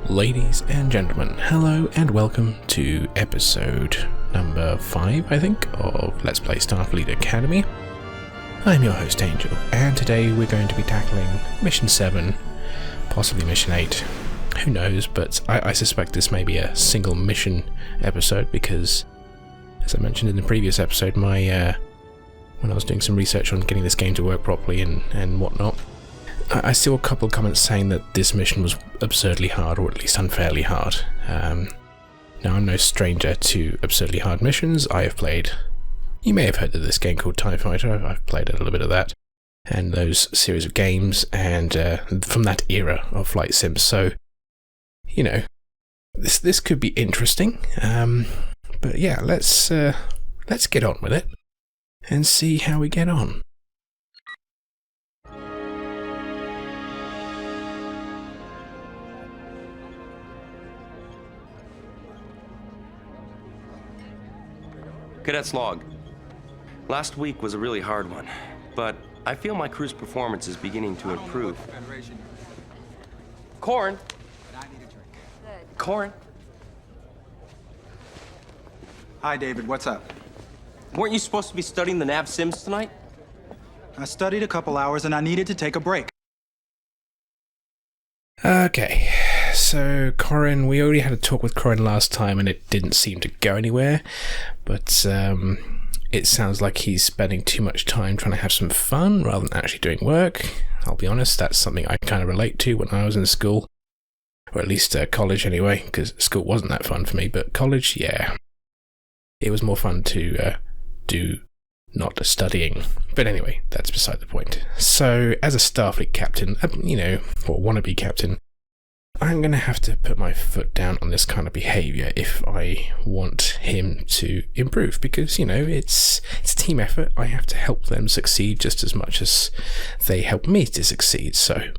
Ladies and gentlemen, hello and welcome to episode number 5, I think, of Let's Play Starfleet Academy. I'm your host Angel, and today we're going to be tackling Mission 7, possibly Mission 8. Who knows, but I suspect this may be a single mission episode because, as I mentioned in the previous episode, when I was doing some research on getting this game to work properly and whatnot, I saw a couple of comments saying that this mission was absurdly hard, or at least unfairly hard. Now, I'm no stranger to absurdly hard missions. I have played... You may have heard of this game called TIE Fighter. I've played a little bit of that, and those series of games, and from that era of flight sims. So, you know, this could be interesting. But yeah, let's get on with it and see how we get on. Cadet's log. Last week was a really hard one, but I feel my crew's performance is beginning to improve. Corin? Corin? Hi, David. What's up? Weren't you supposed to be studying the nav sims tonight? I studied a couple hours and I needed to take a break. Okay, so Corin, we already had a talk with Corin last time and it didn't seem to go anywhere, but it sounds like he's spending too much time trying to have some fun rather than actually doing work. I'll be honest, that's something I kind of relate to when I was in school, or at least college anyway, because school wasn't that fun for me, but college, yeah. It was more fun to do not studying. But anyway, that's beside the point. So, as a Starfleet captain, or wannabe captain, I'm going to have to put my foot down on this kind of behaviour if I want him to improve, because, it's a team effort. I have to help them succeed just as much as they help me to succeed, so...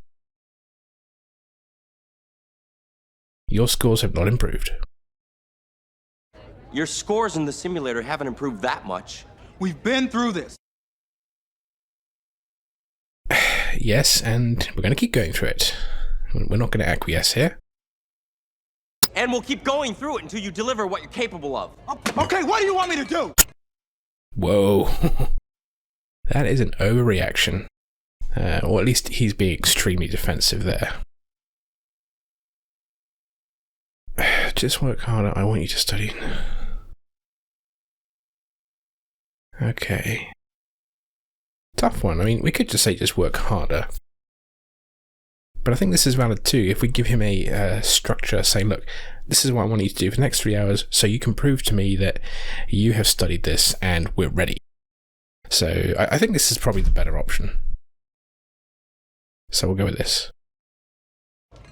Your scores have not improved. Your scores in the simulator haven't improved that much. We've been through this. Yes, and we're going to keep going through it. We're not going to acquiesce here. And we'll keep going through it until you deliver what you're capable of. Okay, what do you want me to do? Whoa. That is an overreaction. Or at least he's being extremely defensive there. Just work harder. I want you to study. Okay. Tough one. I mean, we could just say just work harder. But I think this is valid too. If we give him a structure, saying, look, this is what I want you to do for the next 3 hours, so you can prove to me that you have studied this and we're ready. So I think this is probably the better option. So we'll go with this.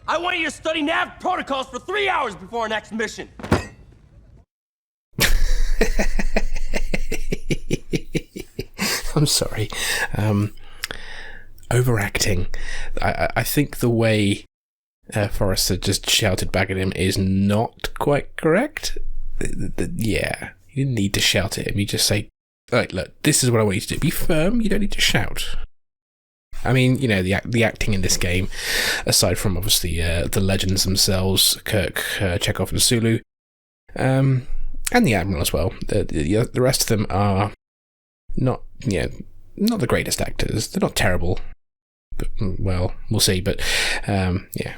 I want you to study nav protocols for 3 hours before our next mission. I'm sorry. Overacting. I think the way Forrester just shouted back at him is not quite correct. Yeah, you didn't need to shout at him. You just say, right, look, this is what I want you to do. Be firm. You don't need to shout. I mean, the acting in this game, aside from obviously the legends themselves, Kirk, Chekhov, and Sulu, and the Admiral as well. The rest of them are not the greatest actors. They're not terrible, but well, we'll see. But yeah,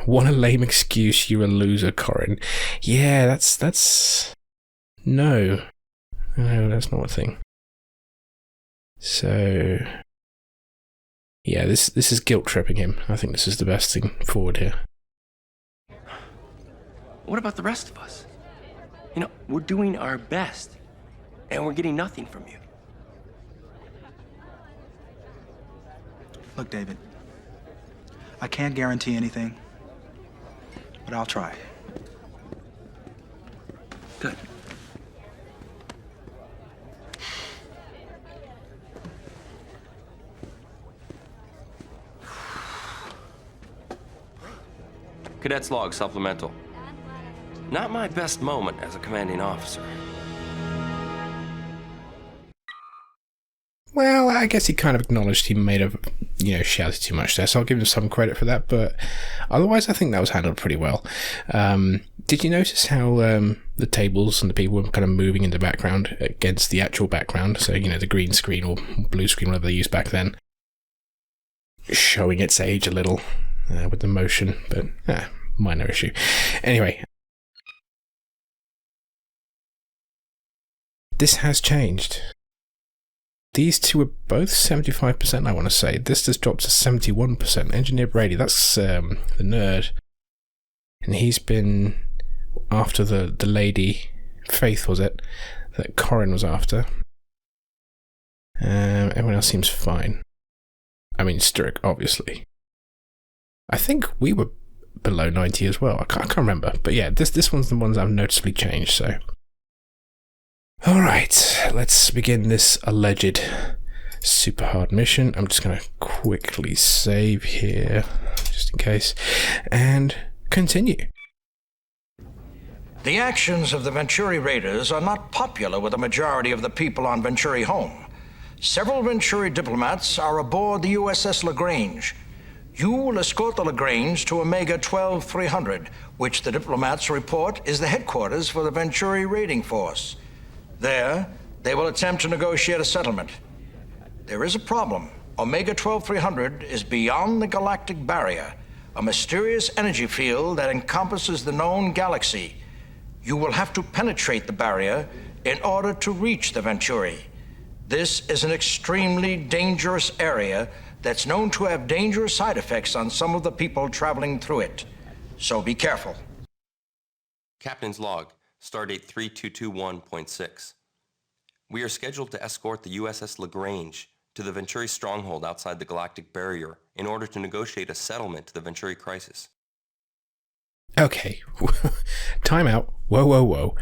what a lame excuse. You're a loser, Corin. Yeah, that's no, that's not a thing. So yeah, this is guilt tripping him. I think this is the best thing forward here. What about the rest of us? We're doing our best, and we're getting nothing from you. Look, David, I can't guarantee anything, but I'll try. Good. Cadet's log supplemental. Not my best moment as a commanding officer. Well, I guess he kind of acknowledged he made a shouted too much there, so I'll give him some credit for that, but otherwise I think that was handled pretty well. Did you notice how the tables and the people were kind of moving in the background against the actual background? So, the green screen or blue screen, whatever they used back then, showing its age a little with the motion, but minor issue. Anyway, this has changed. These two are both 75%, I want to say. This just dropped to 71%. Engineer Brady, that's the nerd. And he's been after the lady, Faith, was it? That Corin was after. Everyone else seems fine. I mean, Sturrock, obviously. I think we were below 90 as well. I can't remember. But yeah, this one's the ones I've noticeably changed, so... Alright, let's begin this alleged super hard mission. I'm just going to quickly save here, just in case, and continue. The actions of the Venturi raiders are not popular with the majority of the people on Venturi home. Several Venturi diplomats are aboard the USS LaGrange. You will escort the LaGrange to Omega 12300, which the diplomats report is the headquarters for the Venturi raiding force. There, they will attempt to negotiate a settlement. There is a problem. Omega 12300 is beyond the galactic barrier, a mysterious energy field that encompasses the known galaxy. You will have to penetrate the barrier in order to reach the Venturi. This is an extremely dangerous area that's known to have dangerous side effects on some of the people traveling through it. So be careful. Captain's log, stardate 3221.6. We are scheduled to escort the USS LaGrange to the Venturi stronghold outside the galactic barrier in order to negotiate a settlement to the Venturi crisis. Okay, time out. Whoa.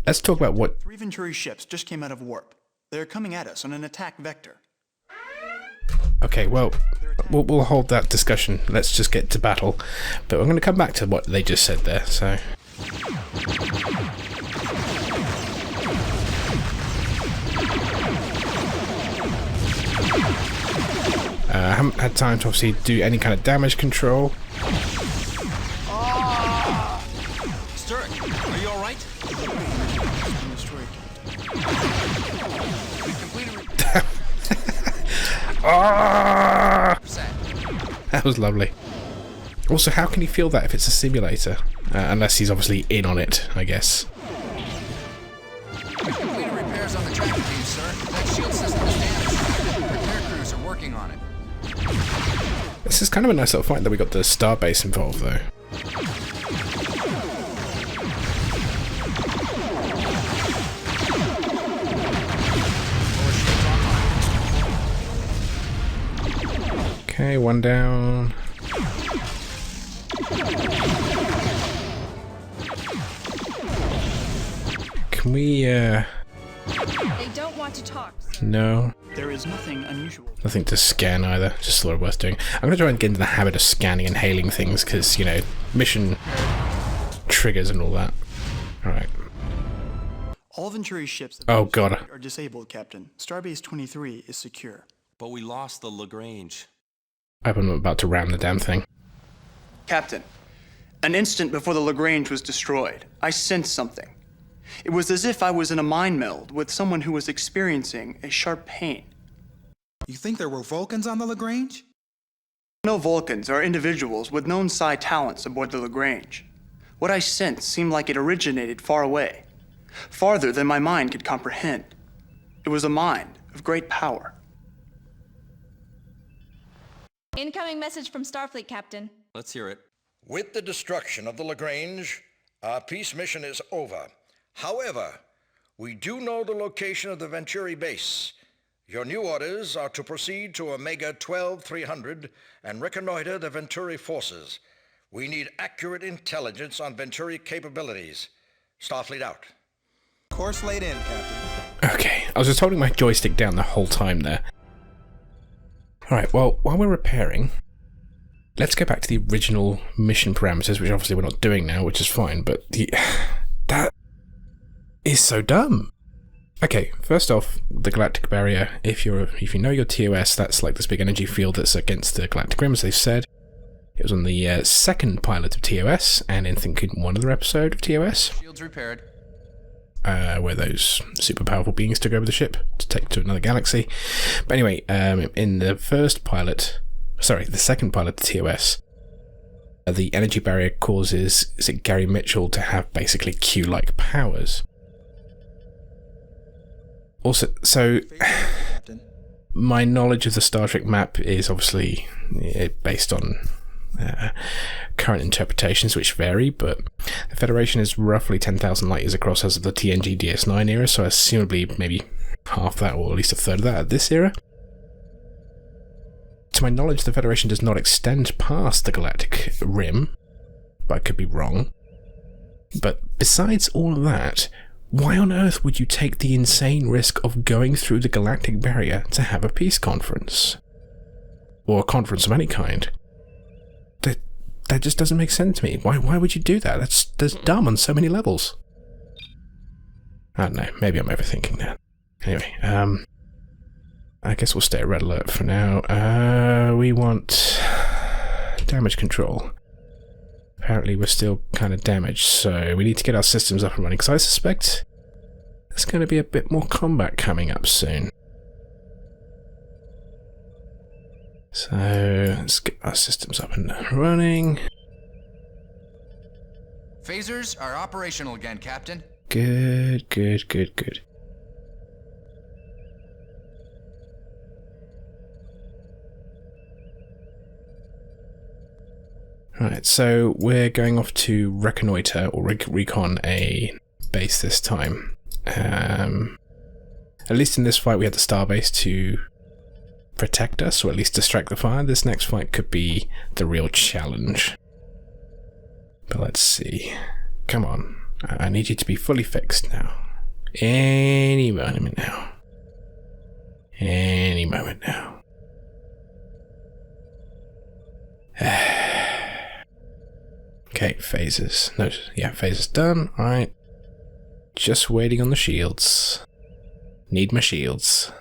Let's talk about what... 3 Venturi ships just came out of warp. They're coming at us on an attack vector. Okay, well, we'll hold that discussion. Let's just get to battle. But we're going to come back to what they just said there, so... I haven't had time to obviously do any kind of damage control. Sturrock, are you alright? That was lovely. Also, how can he feel that if it's a simulator? Unless he's obviously in on it, I guess. Completed repairs on the tracking beam, sir. That shield system is damaged. Repair crews are working on it. This is kind of a nice little fight that we got the starbase involved, though. Okay, one down. Can we, They don't want to talk, sir. No. There is nothing unusual. Nothing to scan either. Just thought it worth doing. I'm going to try and get into the habit of scanning and hailing things, because, mission triggers and all that. Alright. All Venturi ships Oh, God. are disabled, Captain. Starbase 23 is secure. But we lost the LaGrange. I'm about to ram the damn thing. Captain, an instant before the LaGrange was destroyed, I sensed something. It was as if I was in a mind meld with someone who was experiencing a sharp pain. You think there were Vulcans on the LaGrange? No Vulcans are individuals with known psi talents aboard the LaGrange. What I sensed seemed like it originated far away, farther than my mind could comprehend. It was a mind of great power. Incoming message from Starfleet, Captain. Let's hear it. With the destruction of the LaGrange, our peace mission is over. However, we do know the location of the Venturi base. Your new orders are to proceed to Omega 12300 and reconnoiter the Venturi forces. We need accurate intelligence on Venturi capabilities. Starfleet out. Course laid in, Captain. Okay, I was just holding my joystick down the whole time there. Alright, well, while we're repairing, let's go back to the original mission parameters, which obviously we're not doing now, which is fine, but that is so dumb. Okay, first off, the galactic barrier, if you know your TOS, that's like this big energy field that's against the galactic rim, as they've said. It was on the second pilot of TOS, and in thinking one other episode of TOS. Shields repaired. Where those super powerful beings took over the ship to take to another galaxy. But anyway, in the second pilot of TOS, the energy barrier causes, is it Gary Mitchell to have basically Q-like powers. Also, so my knowledge of the Star Trek map is obviously based on current interpretations, which vary, but the Federation is roughly 10,000 light years across as of the TNG DS9 era, so assumably maybe half that, or at least a third of that at this era. To my knowledge, the Federation does not extend past the galactic rim, but I could be wrong. But besides all of that, why on earth would you take the insane risk of going through the galactic barrier to have a peace conference? Or a conference of any kind? That just doesn't make sense to me. Why would you do that? That's dumb on so many levels. I don't know, maybe I'm overthinking that. Anyway, I guess we'll stay at red alert for now. We want damage control. Apparently we're still kind of damaged, so we need to get our systems up and running, because I suspect there's going to be a bit more combat coming up soon. So let's get our systems up and running. Phasers are operational again, Captain. Good. Right, so we're going off to reconnoiter or recon a base this time. At least in this fight we had the starbase to protect us, or at least distract the fire. This next fight could be the real challenge. But let's see. Come on. I need you to be fully fixed now. Any moment now. Any moment now. Okay, phases. No, yeah, phases done. Alright. Just waiting on the shields. Need my shields.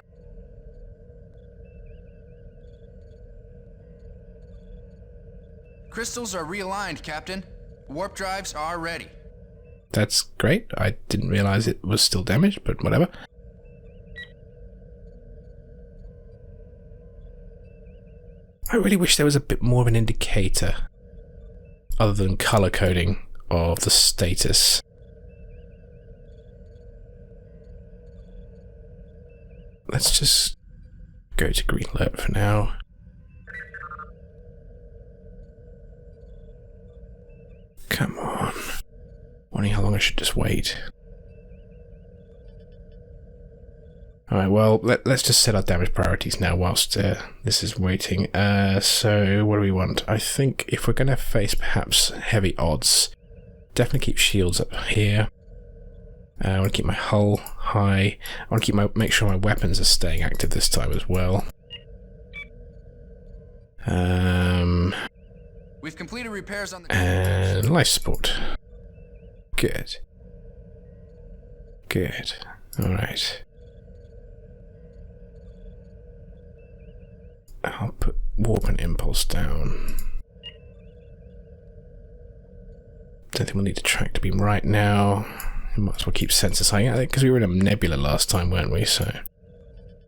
Crystals are realigned, Captain. Warp drives are ready. That's great. I didn't realize it was still damaged, but whatever. I really wish there was a bit more of an indicator other than color coding of the status. Let's just go to green alert for now. Come on. Wondering how long I should just wait. Alright, well, let's just set our damage priorities now whilst this is waiting. So, what do we want? I think if we're going to face perhaps heavy odds, definitely keep shields up here. I want to keep my hull high. I want to make sure my weapons are staying active this time as well. We've completed repairs on the... And life support. Good. Good. Alright. I'll put warp and impulse down. Don't think we'll need to track to beam right now. We might as well keep sensors high, because we were in a nebula last time, weren't we? So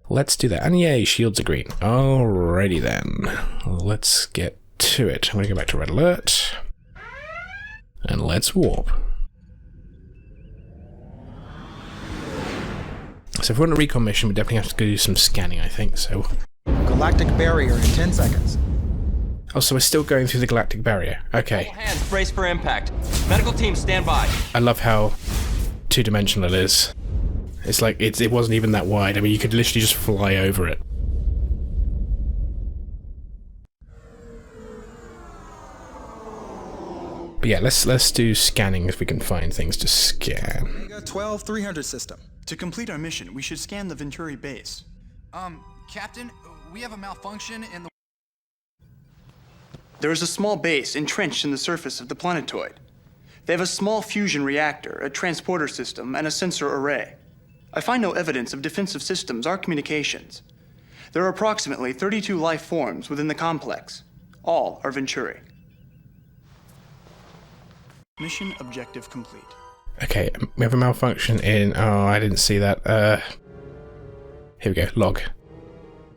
let's do that. And yay, shields are green. Alrighty then. Let's get to it. I'm going to go back to red alert. And let's warp. So if we're on a recon mission, we definitely have to go do some scanning, I think. So Galactic barrier in 10 seconds. oh, so we're still going through the galactic barrier. Okay. All hands brace for impact. Medical team stand by. I love how two-dimensional it is. It's like it wasn't even that wide. I mean, you could literally just fly over it. But yeah, let's do scanning if we can find things to scan. Omega 12300 system. To complete our mission, we should scan the Venturi base. Captain, we have a malfunction in the... There is a small base entrenched in the surface of the planetoid. They have a small fusion reactor, a transporter system, and a sensor array. I find no evidence of defensive systems or communications. There are approximately 32 life forms within the complex. All are Venturi. Mission objective complete. Okay, we have a malfunction in... Oh, I didn't see that. Here we go, log.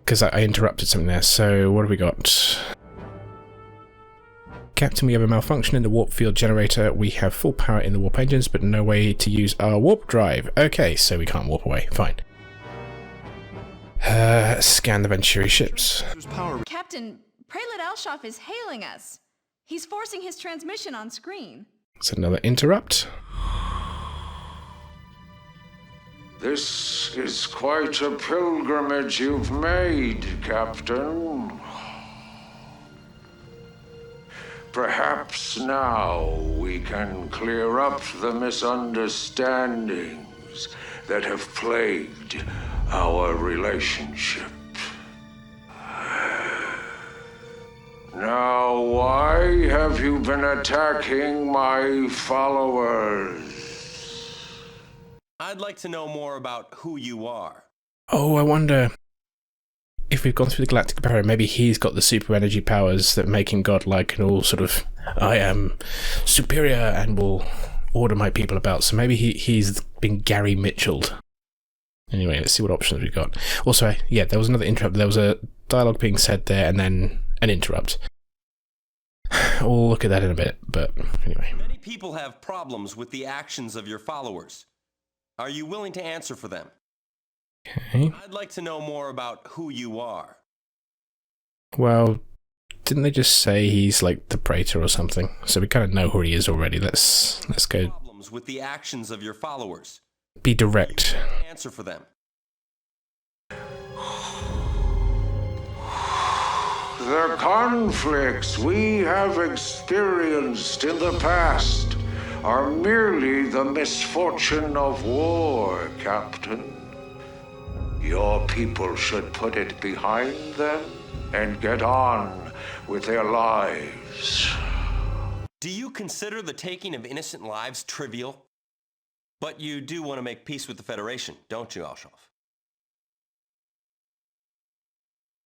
Because I interrupted something there. So, what have we got? Captain, we have a malfunction in the warp field generator. We have full power in the warp engines, but no way to use our warp drive. Okay, so we can't warp away. Fine. Scan the Venturi ships. Captain, Prelude Alshoff is hailing us. He's forcing his transmission on screen. It's another interrupt. This is quite a pilgrimage you've made, Captain. Perhaps now we can clear up the misunderstandings that have plagued our relationship. Now, why have you been attacking my followers? I'd like to know more about who you are. Oh, I wonder if we've gone through the galactic barrier, maybe he's got the super energy powers that make him godlike and all sort of, I am superior and will order my people about. So maybe he's been Gary Mitchelled. Anyway, let's see what options we've got. Also, yeah, there was another interrupt. There was a dialogue being said there and then an interrupt. We'll look at that in a bit, but anyway. Many people have problems with the actions of your followers. Are you willing to answer for them? Okay. I'd like to know more about who you are. Well, didn't they just say he's like the Praetor or something? So we kind of know who he is already. Let's go. Problems with the actions of your followers. Be direct. Answer for them. The conflicts we have experienced in the past are merely the misfortune of war, Captain. Your people should put it behind them and get on with their lives. Do you consider the taking of innocent lives trivial? But you do want to make peace with the Federation, don't you, Alshoff?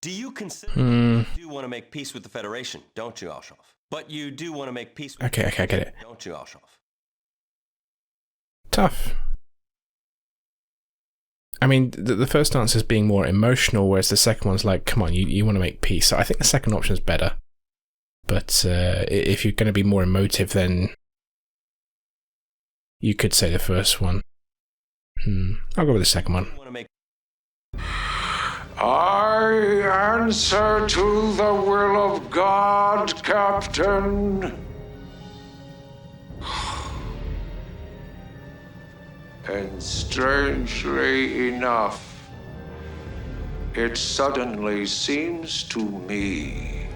Do you consider you do want to make peace with the Federation, don't you, Alshoff? But you do want to make peace with Okay, I get it. Don't you, Alshoff? Tough. I mean, the first answer is being more emotional, whereas the second one's like, come on, you want to make peace. So I think the second option is better. But if you're going to be more emotive, then you could say the first one. I'll go with the second one. I answer to the will of God, Captain. And strangely enough, it suddenly seems to me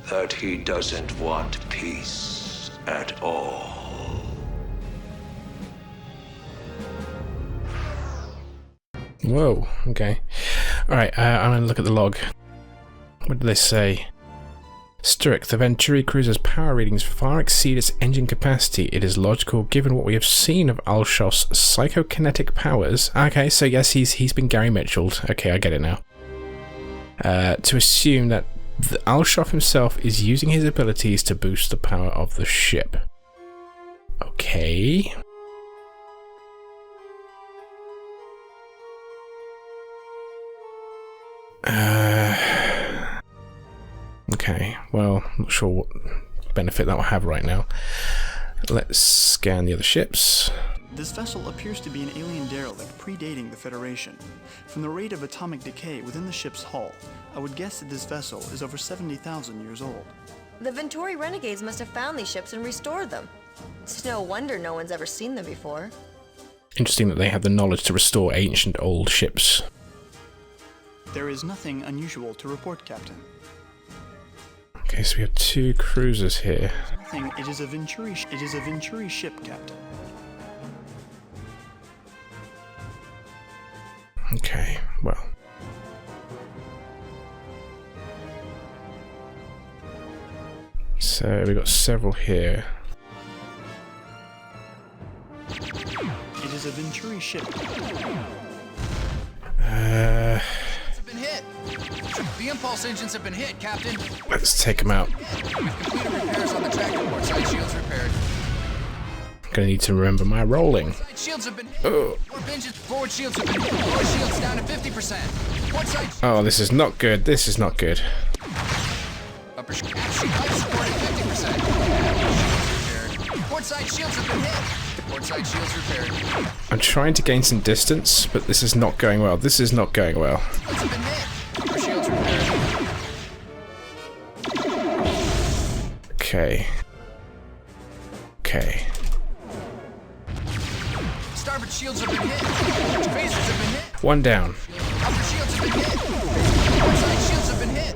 that he doesn't want peace at all. Whoa, okay. Alright, I'm going to look at the log. What do they say? Sturrock, the Venturi cruiser's power readings far exceed its engine capacity. It is logical, given what we have seen of Alshoff's psychokinetic powers. Okay, so yes, he's been Gary Mitchelled. Okay, I get it now. To assume that Alshoff himself is using his abilities to boost the power of the ship. Okay. Okay, well, I'm not sure what benefit that will have right now. Let's scan the other ships. This vessel appears to be an alien derelict predating the Federation. From the rate of atomic decay within the ship's hull, I would guess that this vessel is over 70,000 years old. The Venturi renegades must have found these ships and restored them. It's no wonder no one's ever seen them before. Interesting that they have the knowledge to restore ancient old ships. There is nothing unusual to report, Captain. Okay, so we have two cruisers here. It is a Venturi ship, Captain. Okay, well. So we've got several here. It is a Venturi ship. Have been hit. The impulse engines have been hit, Captain. Let's take them out. We've completed repairs on the tractor. Port side shields repaired. Gonna need to remember my rolling. Side shields have been hit. Warp engines, forward shields have been hit. Lower shields down to 50%. Port side. Oh, this is not good. This is not good. Upper shield supported 50%. Shields repaired. Port side shields have been hit. Port side shields repaired. I'm trying to gain some distance, but this is not going well. This is not going well. Shields have been hit. Upper shields repaired. Okay. Okay. Starboard shields have been hit. Phasers have been hit. One down. Upper shields have been hit. Port side shields have been hit.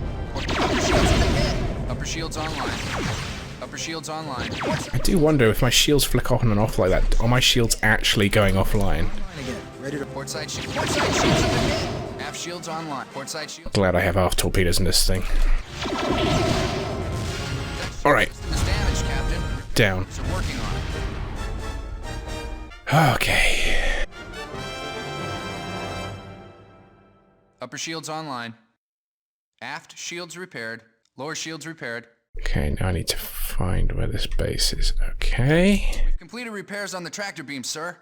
Upper shields have been hit. Upper shields online. Upper shields online. I do wonder if my shields flick on and off like that. Are my shields actually going offline? Ready to port side shields. Port side shields have been hit. Aft shields online. Port side shields. Glad I have half torpedoes in this thing. Alright. This damage, Captain. Down. Are working on it. Okay. Upper shields online. Aft shields repaired. Lower shields repaired. Okay, now I need to find where this base is. Okay. We've completed repairs on the tractor beam, sir.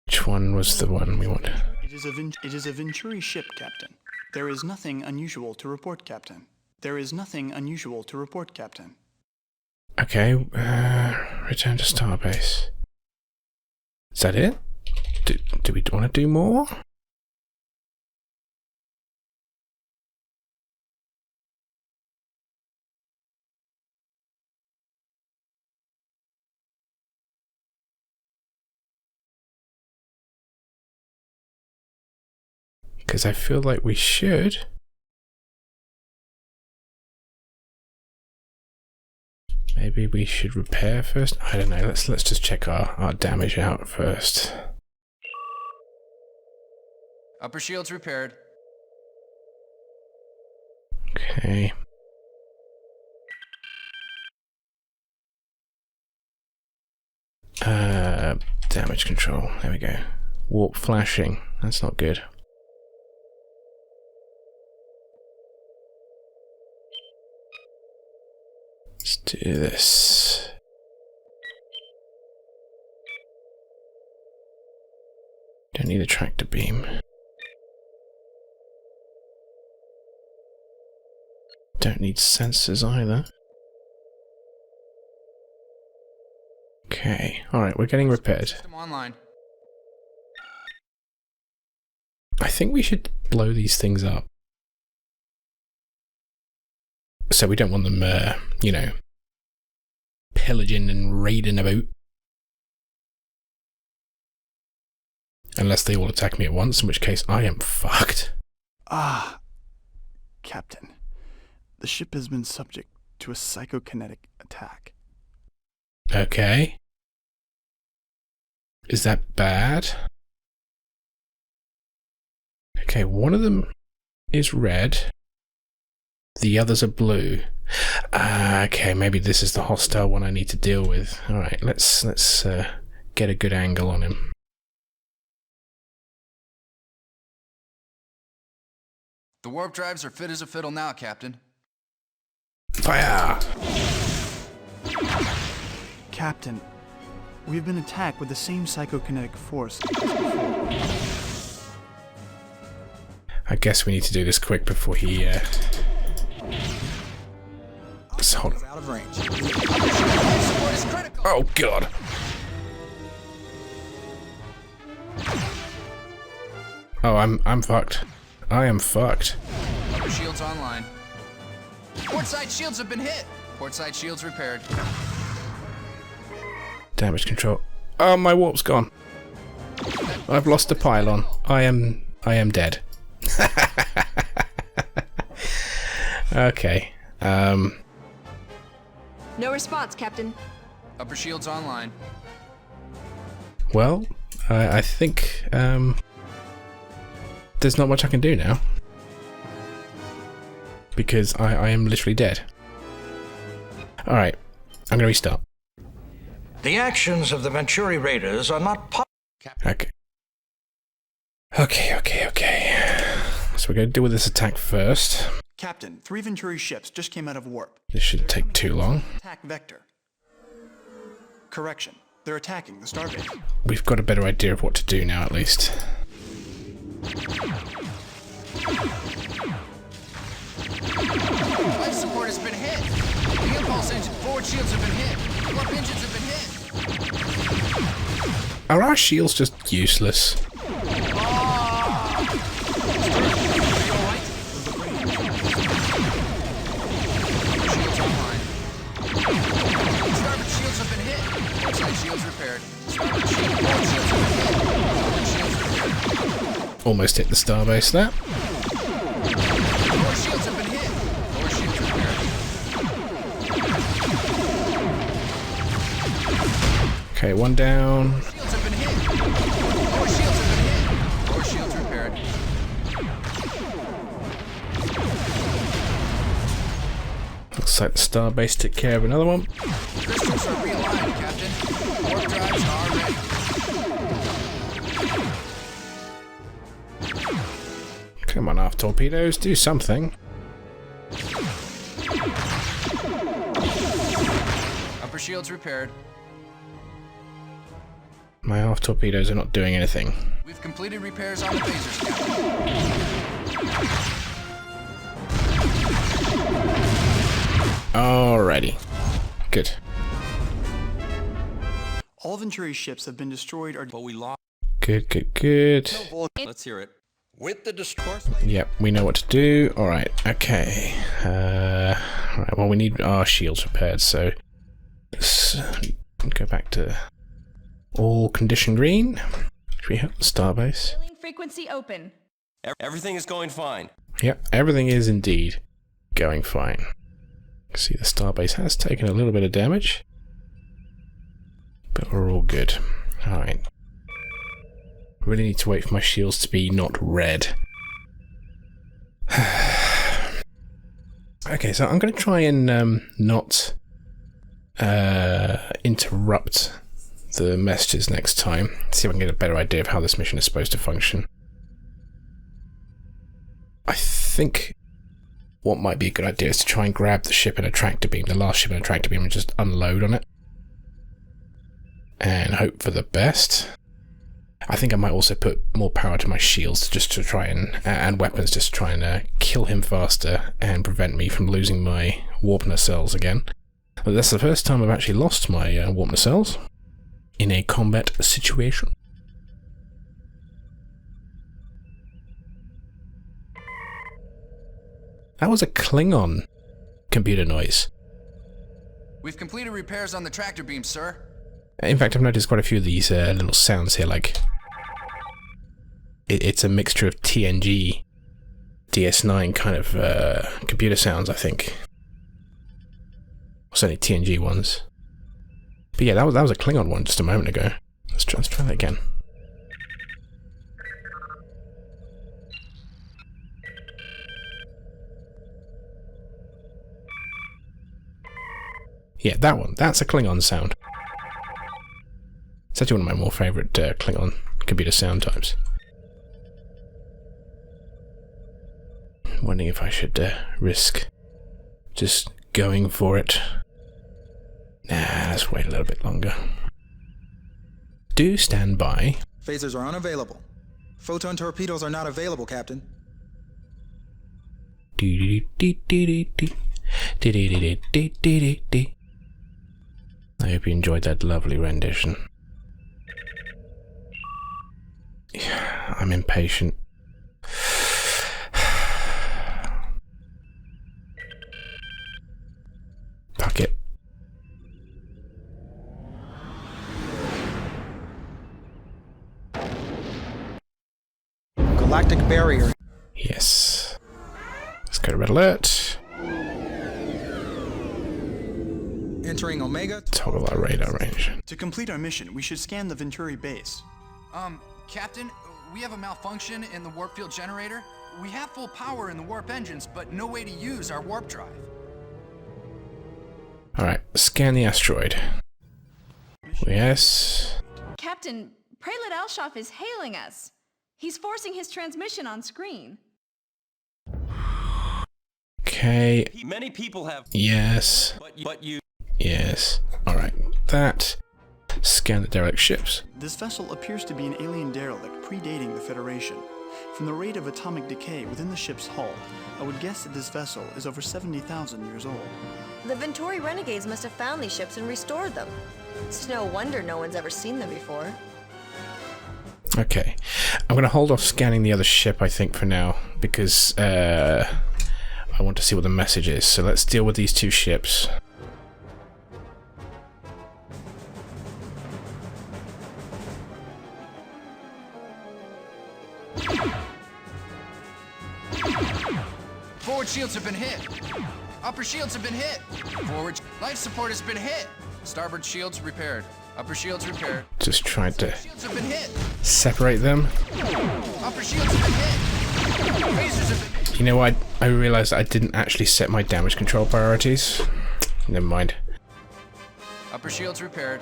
Which one was the one we wanted? It is a Venturi ship, Captain. There is nothing unusual to report, Captain. There is nothing unusual to report, Captain. Okay, return to starbase. Is that it? Do we want to do more? Because I feel like we should. Maybe we should repair first? I don't know, let's just check our damage out first. Upper shields repaired. Okay. Damage control, there we go. Warp flashing, that's not good. Let's do this. Don't need a tractor beam. Don't need sensors either. Okay, alright, we're getting repaired. System online. I think we should blow these things up. So we don't want them, you know, pillaging and raiding about. Unless they all attack me at once, in which case I am fucked. Ah, Captain. The ship has been subject to a psychokinetic attack. Okay. Is that bad? Okay, one of them is red. The others are blue. Okay, maybe this is the hostile one I need to deal with. Alright, let's get a good angle on him. The warp drives are fit as a fiddle now, Captain. Fire! Captain, we've been attacked with the same psychokinetic force as before. I guess we need to do this quick before he, so hold on. Out of range. Oh god! Oh, I'm fucked. I am fucked. Upper shields online. Port side shields have been hit. Port side shields repaired. Damage control. Oh, my warp's gone. I've lost a pylon. I am dead. Okay. No response, Captain. Upper shields online. Well, I think there's not much I can do now. Because I am literally dead. Alright, I'm gonna restart. The actions of the Venturi raiders are not Okay. So we're going to deal with this attack first. Captain, 3 Venturi ships just came out of warp. This shouldn't take too long. Attack vector. Correction. They're attacking the starbase. We've got a better idea of what to do now, at least. Life support has been hit. The impulse engine forward shields have been hit. Warp engines have been hit. Are our shields just useless? Shields online. Starboard shields have been hit. Port side shields repaired. Starboard shields have been hit. Forward shields repaired. Almost hit the starbase there. Lower shields have been hit. Lower shields repaired. Okay, one down. Shields have been hit. Lower shields have been hit. Lower shields repaired. Looks like the starbase took care of another one. Crystals are realigned, Captain. Warp drives are ready. Come on, aft torpedoes, do something. Upper shields repaired. My aft torpedoes are not doing anything. We've completed repairs on the phasers, Captain. Alrighty. Good. All Venturi ships have been destroyed or... But we lost. Good. Let's hear it. with the destroyer. Yep, we know what to do. Alright, okay. Alright, well, we need our shields repaired, so let's go back to all condition green. Should we hit the starbase? Hailing frequency open. Everything is going fine. Yep, everything is indeed going fine. See, the starbase has taken a little bit of damage, but we're all good. Alright. Really need to wait for my shields to be not red. Okay, so I'm going to try and not interrupt the messages next time. See if I can get a better idea of how this mission is supposed to function. I think what might be a good idea is to try and grab the ship in a tractor beam, the last ship in a tractor beam, and just unload on it. And hope for the best. I think I might also put more power to my shields just to try and weapons just to try and kill him faster and prevent me from losing my warp nacelles again. But that's the first time I've actually lost my warp nacelles in a combat situation. That was a Klingon computer noise. We've completed repairs on the tractor beam, sir. In fact, I've noticed quite a few of these little sounds here, like it's a mixture of TNG, DS9 kind of computer sounds, I think. Or certainly TNG ones. But yeah, that was a Klingon one just a moment ago. Let's try that again. Yeah, that one. That's a Klingon sound. It's actually one of my more favourite Klingon computer sound types. Wondering if I should risk just going for it. Nah, let's wait a little bit longer. Do stand by. Phasers are unavailable. Photon torpedoes are not available, Captain. I hope you enjoyed that lovely rendition. I'm impatient. Fuck it. Galactic barrier. Yes. Let's go to red alert. Entering Omega. Toggle our radar range. To complete our mission, we should scan the Venturi base. Captain, we have a malfunction in the warp field generator. We have full power in the warp engines, but no way to use our warp drive. Alright, scan the asteroid. Yes. Captain, Prelude Alshoff is hailing us. He's forcing his transmission on screen. Okay. Many people have. Yes. But you. Yes. Alright. That. Scan the derelict ships. This vessel appears to be an alien derelict predating the Federation. From the rate of atomic decay within the ship's hull, I would guess that this vessel is over 70,000 years old. The Venturi renegades must have found these ships and restored them. It's no wonder no one's ever seen them before. Okay. I'm going to hold off scanning the other ship, I think, for now, because I want to see what the message is. So let's deal with these two ships. Forward shields have been hit. Upper shields have been hit. Forward life support has been hit. Starboard shields repaired. Upper shields repaired. Just trying to Shields have been hit. separate them. Upper shields have been hit. Phasers have been hit. You know what? I realized I didn't actually set my damage control priorities. Never mind. Upper shields repaired.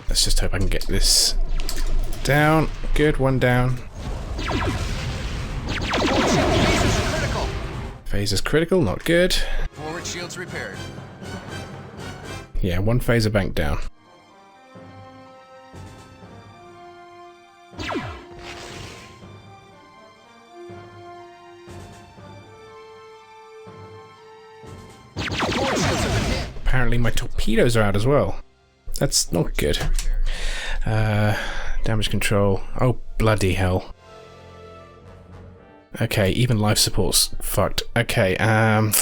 Let's just hope I can get this down. Good, one down. Forward shield phasers are critical. Phaser's critical, not good. Forward shields repaired. Yeah, one phaser bank down. Forward shields have been hit. Apparently my torpedoes are out as well. That's not good. Damage control. Oh, bloody hell. Okay, even life support's fucked. Okay, gotta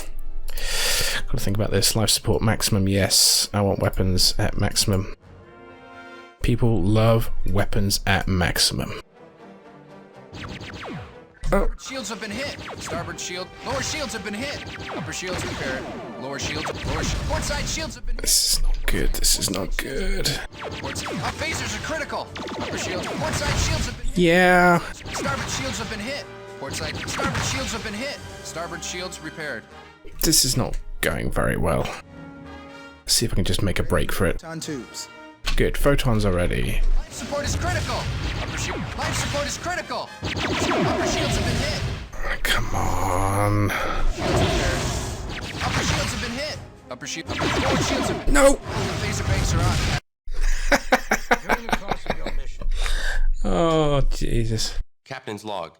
think about this. Life support maximum, yes. I want weapons at maximum. People love weapons at maximum. Oh, Shields have been hit. Starboard shield. Lower shields have been hit. Upper shields repaired. Lower shields. Port side shields have been hit. this is not good. This is not good. Phasers are critical. Upper shields. Port side shields have been hit. Yeah. Starboard shields have been hit. Port side. Starboard shields have been hit. Starboard shields repaired. This is not going very well. Let's see if I can just make a break for it. On tubes. Good, photons already. Life support is critical. Upper shield. Life support is critical. Upper shields have been hit. Come on. Shields repaired. Upper shields have been hit. Upper shield. Forward shields have been No! Phaser banks are on. During the course of your mission, Oh, Jesus. Captain's log.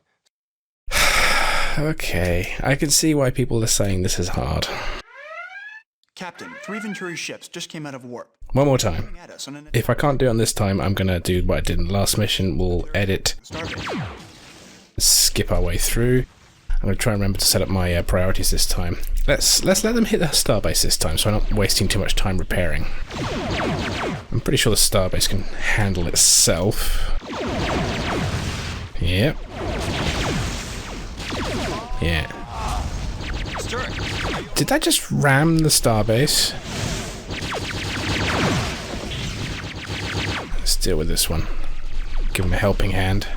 Okay, I can see why people are saying this is hard. Captain, 3 Venturi ships just came out of warp. One more time. Coming at us on an If I can't do it on this time, I'm gonna do what I did in the last mission. We'll edit, starbase. skip our way through. I'm gonna try and remember to set up my priorities this time. Let's let them hit the starbase this time, so I'm not wasting too much time repairing. I'm pretty sure the starbase can handle itself. Yep. Yeah. Did that just ram the starbase? Let's deal with this one. Give him a helping hand.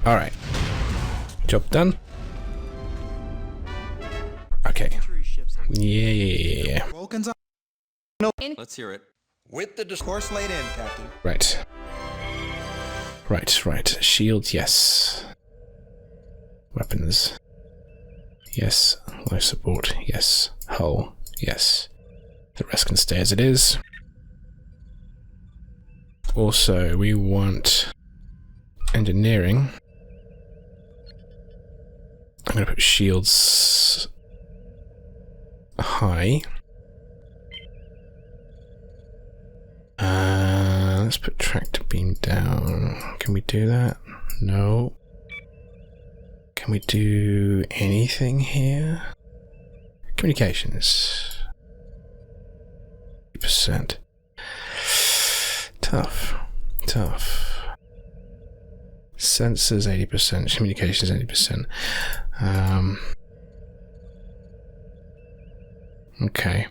Alright. Job done. Okay. Venturi ships are Yeah. Vulcans on. Let's hear it. with the Course laid in, Captain. Right. Right. Shields, yes. Weapons. Yes. Life support, yes. Hull, yes. The rest can stay as it is. Also, we want engineering. I'm going to put shields high. Let's put tractor beam down. Can we do that? No. Can we do anything here? Communications. 80%. Tough. Sensors 80%, communications 80%. Okay.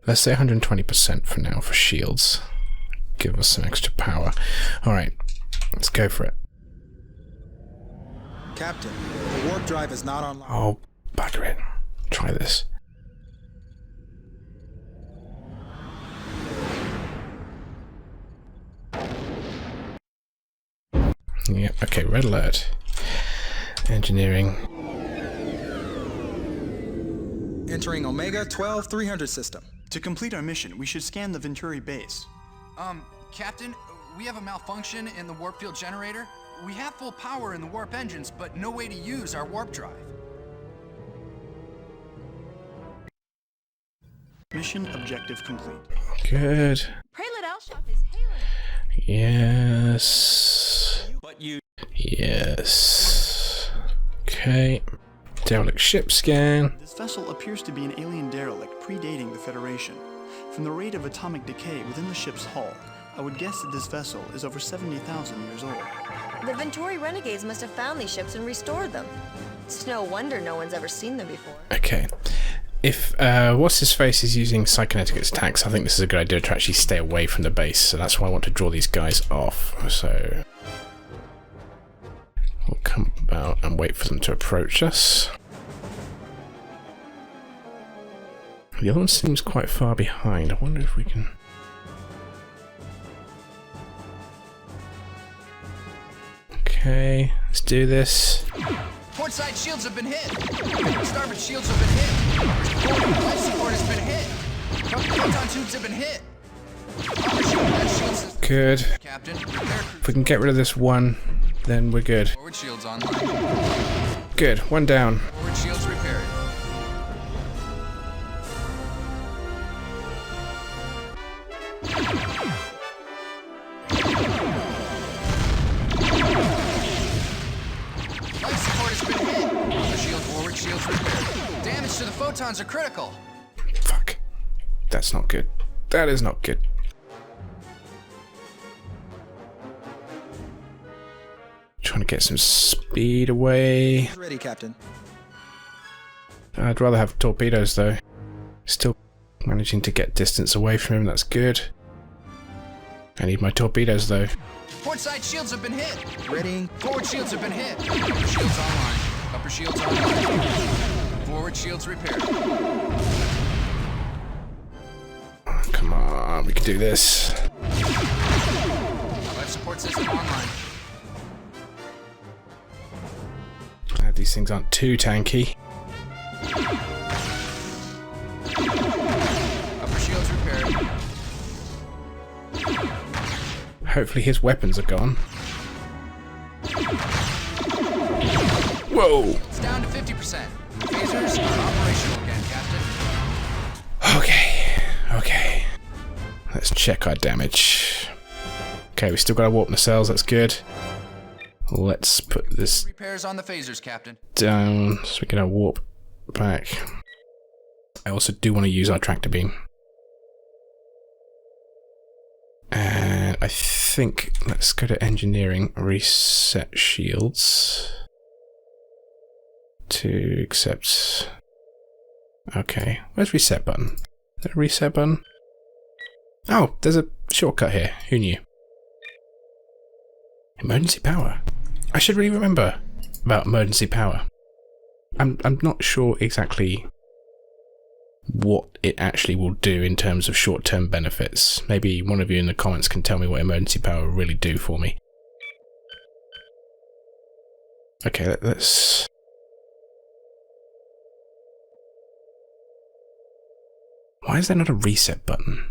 Let's say 120% for now for shields. Give us some extra power. Alright, let's go for it. Captain, the warp drive is not online. Oh, bugger it. Try this. Yeah, okay, red alert. Engineering. Entering Omega 12300 system. To complete our mission, we should scan the Venturi base. Captain, we have a malfunction in the warp field generator. We have full power in the warp engines, but no way to use our warp drive. Mission objective complete. Good. Prelude Alshaf is hailing. Yes. But you... Yes. Okay. Derelict ship scan. This vessel appears to be an alien derelict predating the Federation. From the rate of atomic decay within the ship's hull, I would guess that this vessel is over 70,000 years old. The Venturi renegades must have found these ships and restored them. It's no wonder no one's ever seen them before. Okay. If What's-His-Face is using psychonetic attacks, I think this is a good idea to actually stay away from the base, so that's why I want to draw these guys off. So we'll come about and wait for them to approach us. The other one seems quite far behind. I wonder if we can... Okay, let's do this. Port side shields have been hit. Starboard shields have been hit. Life support has been hit. Proton tubes have been hit. Good. Captain, If we can get rid of this one, then we're good. forward shields online. Good, one down. Forward shields repaired. Life support has been hit. Shield forward, shields repaired. Damage to the photons are critical. Fuck. That's not good. That is not good. Trying to get some speed away. Ready, Captain. I'd rather have torpedoes though. Still managing to get distance away from him, that's good. I need my torpedoes though. Port side shields have been hit. Ready. Forward shields have been hit. Upper shields online. Upper shields online. Forward shields repaired. Come on, we can do this. Life support system online. Glad these things aren't too tanky. Upper shields repaired. Hopefully his weapons are gone. Whoa! It's down to 50%. Phasers are operational again, Captain. Okay. Let's check our damage. Okay, we still got our warp nacelles, that's good. Let's put this Repairs on the phasers, Captain. down so we get our warp back. I also do want to use our tractor beam. And I think, let's go to engineering, reset shields. To accept. Okay, where's reset button? Is there a reset button? Oh, there's a shortcut here. Who knew? Emergency power. I should really remember about emergency power. I'm not sure exactly what it actually will do in terms of short-term benefits. Maybe one of you in the comments can tell me what emergency power will really do for me. Okay, let's... Why is there not a reset button?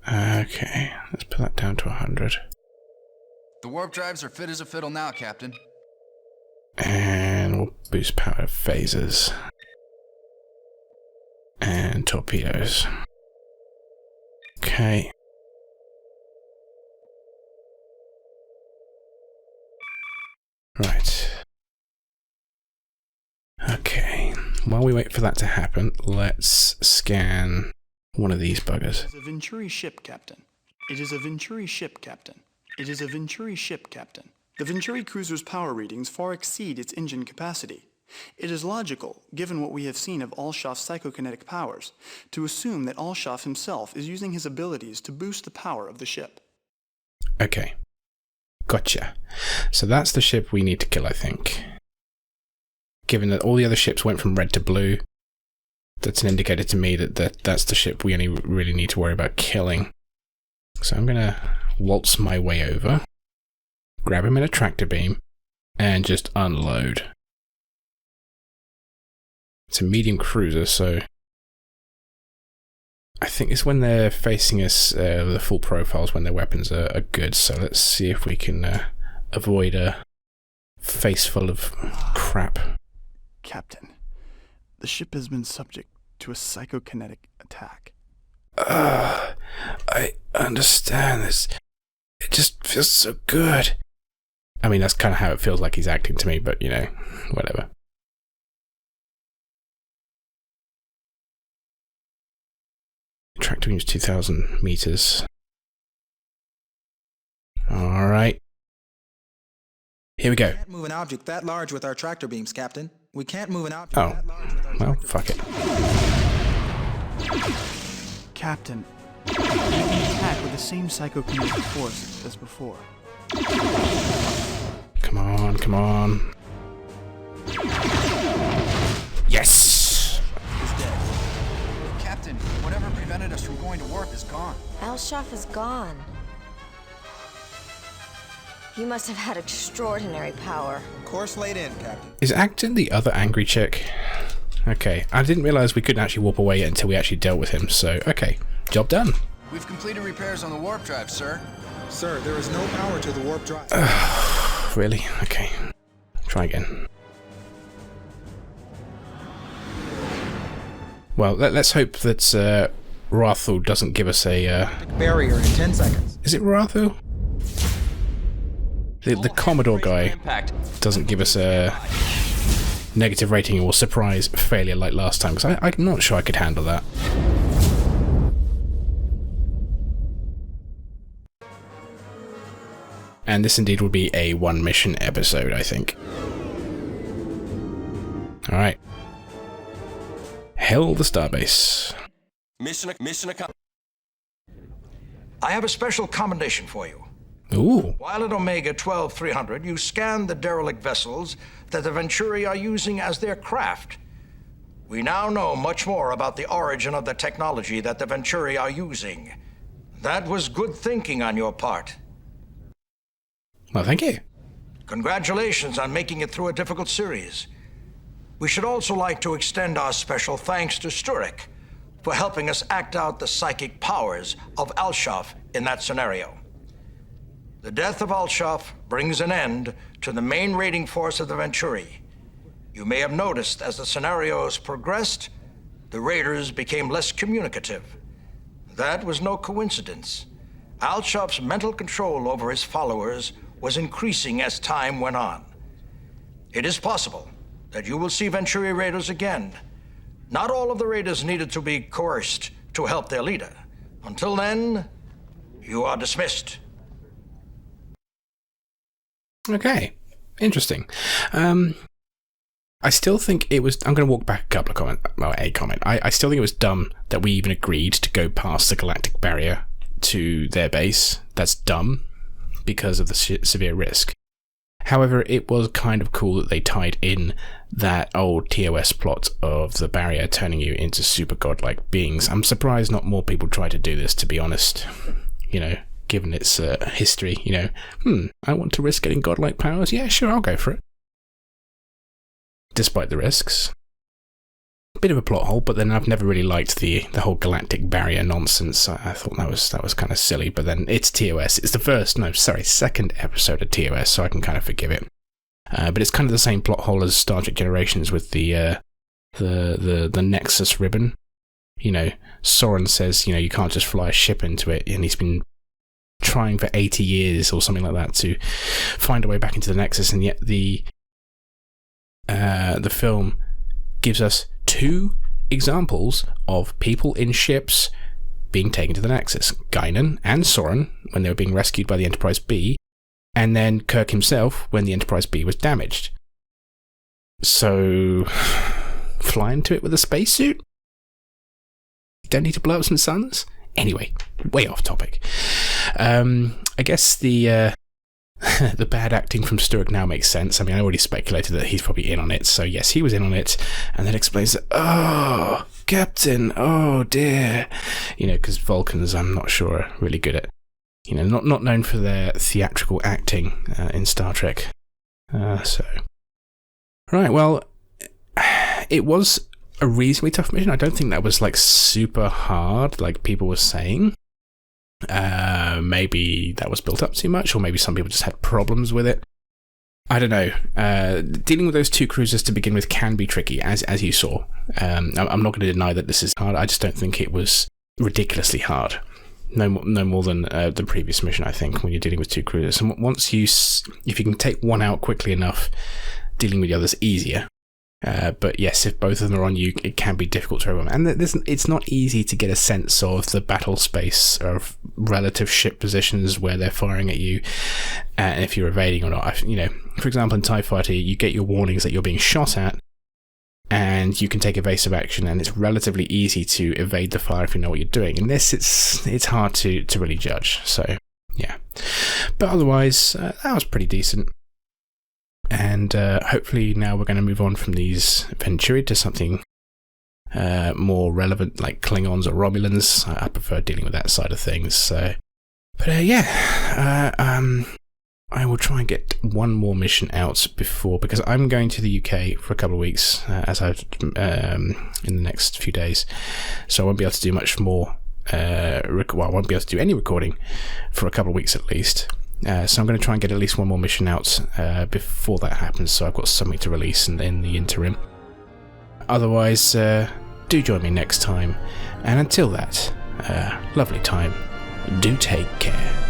Okay, let's put that down to 100. The warp drives are fit as a fiddle now, Captain. And we'll boost power to phasers. And torpedoes. Okay. Right. Okay. while we wait for that to happen, let's scan one of these buggers. It is a Venturi ship, Captain. It is a Venturi ship, Captain. It is a Venturi ship, Captain. The Venturi cruiser's power readings far exceed its engine capacity. It is logical, given what we have seen of Alshaf's psychokinetic powers, to assume that Alshaf himself is using his abilities to boost the power of the ship. Okay. Gotcha. So that's the ship we need to kill, I think. Given that all the other ships went from red to blue, that's an indicator to me that that's the ship we only really need to worry about killing. So I'm going to waltz my way over, grab him in a tractor beam, and just unload. It's a medium cruiser, so I think it's when they're facing us, the full profiles, when their weapons are good. So let's see if we can avoid a face full of crap. Captain, the ship has been subject to a psychokinetic attack. I understand this. It just feels so good. I mean, that's kind of how it feels like he's acting to me, but, you know, whatever. Tractor beam's 2,000 meters. Alright. Here we go. We can't move an object that large with our tractor beams, Captain. We can't move an object Oh, that large with our well, tractor fuck it. Captain, you can attack with the same psychokinetic force as before. Come on, come on. Yes! He's dead. Captain, whatever prevented us from going to warp is gone. Alshaf is gone. You must have had extraordinary power. Course laid in, Captain. Is Acton the other angry chick? Okay, I didn't realise we couldn't actually warp away yet until we actually dealt with him, so okay, job done. We've completed repairs on the warp drive, sir. Sir, there is no power to the warp drive. Really? Okay. Try again. Well, let's hope that Rathul doesn't give us a... Barrier in 10 seconds. Is it Rathul? The Commodore guy doesn't give us a negative rating or surprise failure like last time, because I'm not sure I could handle that. And this indeed would be a one-mission episode, I think. Alright. Hail the starbase. Mission accomplished. I have a special commendation for you. Ooh. While at Omega 12300, you scanned the derelict vessels that the Venturi are using as their craft. We now know much more about the origin of the technology that the Venturi are using. That was good thinking on your part. Well, thank you. Congratulations on making it through a difficult series. We should also like to extend our special thanks to Sturek for helping us act out the psychic powers of Alshaf in that scenario. The death of Alshaf brings an end to the main raiding force of the Venturi. You may have noticed as the scenarios progressed, the raiders became less communicative. That was no coincidence. Alshaf's mental control over his followers was increasing as time went on. It is possible that you will see Venturi raiders again. Not all of the raiders needed to be coerced to help their leader. Until then, you are dismissed. Okay, interesting. I still think it was... I'm going to walk back a couple of comments. Well, a comment. I still think it was dumb that we even agreed to go past the galactic barrier to their base. That's dumb because of the severe risk. However, it was kind of cool that they tied in that old TOS plot of the barrier turning you into super godlike beings. I'm surprised not more people try to do this, to be honest. You know, given its history, you know, I want to risk getting godlike powers? Yeah, sure, I'll go for it. Despite the risks. Bit of a plot hole, but then I've never really liked the whole galactic barrier nonsense. I thought that was kind of silly, but then it's TOS. It's the second episode of TOS, so I can kind of forgive it. But it's kind of the same plot hole as Star Trek Generations with the Nexus ribbon. You know, Soren says, you know, you can't just fly a ship into it, and he's been trying for 80 years or something like that to find a way back into the Nexus, and yet the film gives us 2 examples of people in ships being taken to the Nexus. Guinan and Soren when they were being rescued by the Enterprise B, and then Kirk himself when the Enterprise B was damaged. So, fly into it with a spacesuit? Don't need to blow up some suns? Anyway, way off topic. I guess the bad acting from Stewart now makes sense. I mean, I already speculated that he's probably in on it, so yes, he was in on it, and that explains that, oh, Captain, oh dear. Because Vulcans, I'm not sure, are really good at, not known for their theatrical acting in Star Trek. Right, well, it was a reasonably tough mission. I don't think that was, super hard, like people were saying. Maybe that was built up too much, or maybe some people just had problems with it. I don't know. Dealing with those 2 cruisers to begin with can be tricky, as you saw. I'm not going to deny that this is hard. I just don't think it was ridiculously hard. No more than the previous mission, I think, when you're dealing with 2 cruisers. And once if you can take one out quickly enough, dealing with the others easier. But yes, if both of them are on you, it can be difficult to overwhelm. And it's not easy to get a sense of the battle space of relative ship positions where they're firing at you, and if you're evading or not. For example, in TIE Fighter, you get your warnings that you're being shot at, and you can take evasive action, and it's relatively easy to evade the fire if you know what you're doing. In this, it's hard to really judge. So yeah, but otherwise, that was pretty decent. And hopefully now we're going to move on from these Venturi to something more relevant, like Klingons or Romulans. I prefer dealing with that side of things. So, but I will try and get one more mission out because I'm going to the UK for a couple of weeks, as I've in the next few days. So I won't be able to do much more. I won't be able to do any recording for a couple of weeks at least. So I'm going to try and get at least one more mission out before that happens, so I've got something to release in the interim. Otherwise, do join me next time, and until that, lovely time, do take care.